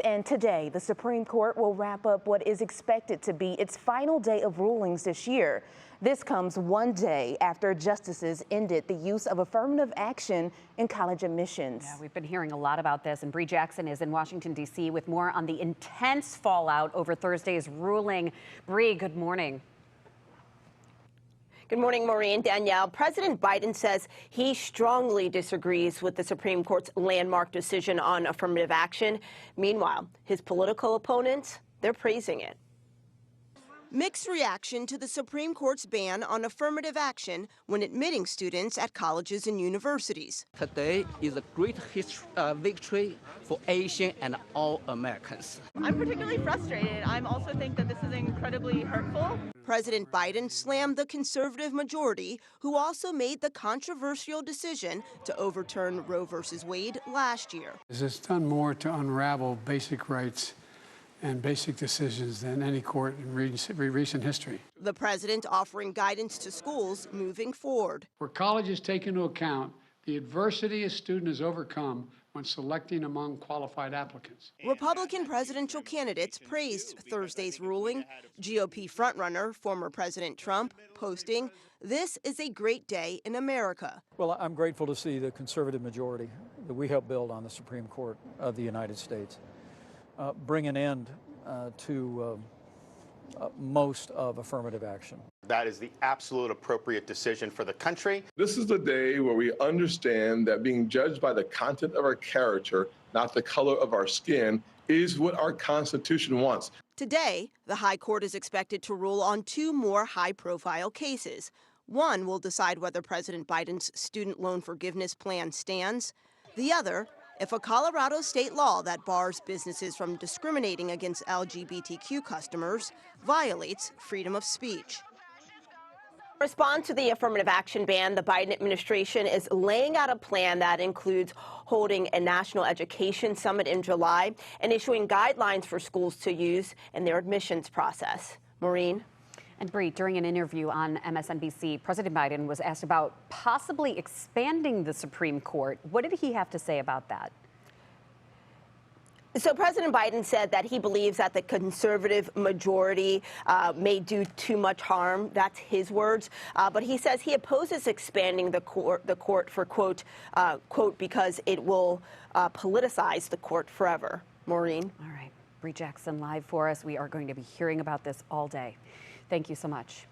And today, the Supreme Court will wrap up what is expected to be its final day of rulings this year. This comes one day after justices ended the use of affirmative action in college admissions. Yeah, we've been hearing a lot about this, and Bree Jackson is in Washington, D.C. with more on the intense fallout over Thursday's ruling. Bree, good morning. Good morning, Maureen. Danielle. President Biden says he strongly disagrees with the Supreme Court's landmark decision on affirmative action. Meanwhile, his political opponents, they're praising it. Mixed reaction to the Supreme Court's ban on affirmative action when admitting students at colleges and universities. Today is a great victory for Asian and all Americans. I'm particularly frustrated. I also think that this is incredibly hurtful. President Biden slammed the conservative majority, who also made the controversial decision to overturn Roe v. Wade last year. It's done more to unravel basic rights and basic decisions than any court in recent history. The president offering guidance to schools moving forward. Where colleges take into account the adversity a student has overcome when selecting among qualified applicants. Republican presidential candidates praised Thursday's ruling. GOP frontrunner, former President Trump, posting, "This is a great day in America." Well, I'm grateful to see the conservative majority that we helped build on the Supreme Court of the United States bring an end to most of affirmative action. That is the absolute appropriate decision for the country. This is the day where we understand that being judged by the content of our character, not the color of our skin, is what our Constitution wants. Today, the High Court is expected to rule on two more high-profile cases. One will decide whether President Biden's student loan forgiveness plan stands. The other, if a Colorado state law that bars businesses from discriminating against LGBTQ customers violates freedom of speech. In response to the affirmative action ban, the Biden administration is laying out a plan that includes holding a national education summit in July and issuing guidelines for schools to use in their admissions process. Maureen? And Bree, during an interview on MSNBC, President Biden was asked about possibly expanding the Supreme Court. What did he have to say about that? So President Biden said that he believes that the conservative majority may do too much harm. That's his words. But he says he opposes expanding the court for, quote, because it will politicize the court forever. Maureen? All right. Bree Jackson live for us. We are going to be hearing about this all day. Thank you so much.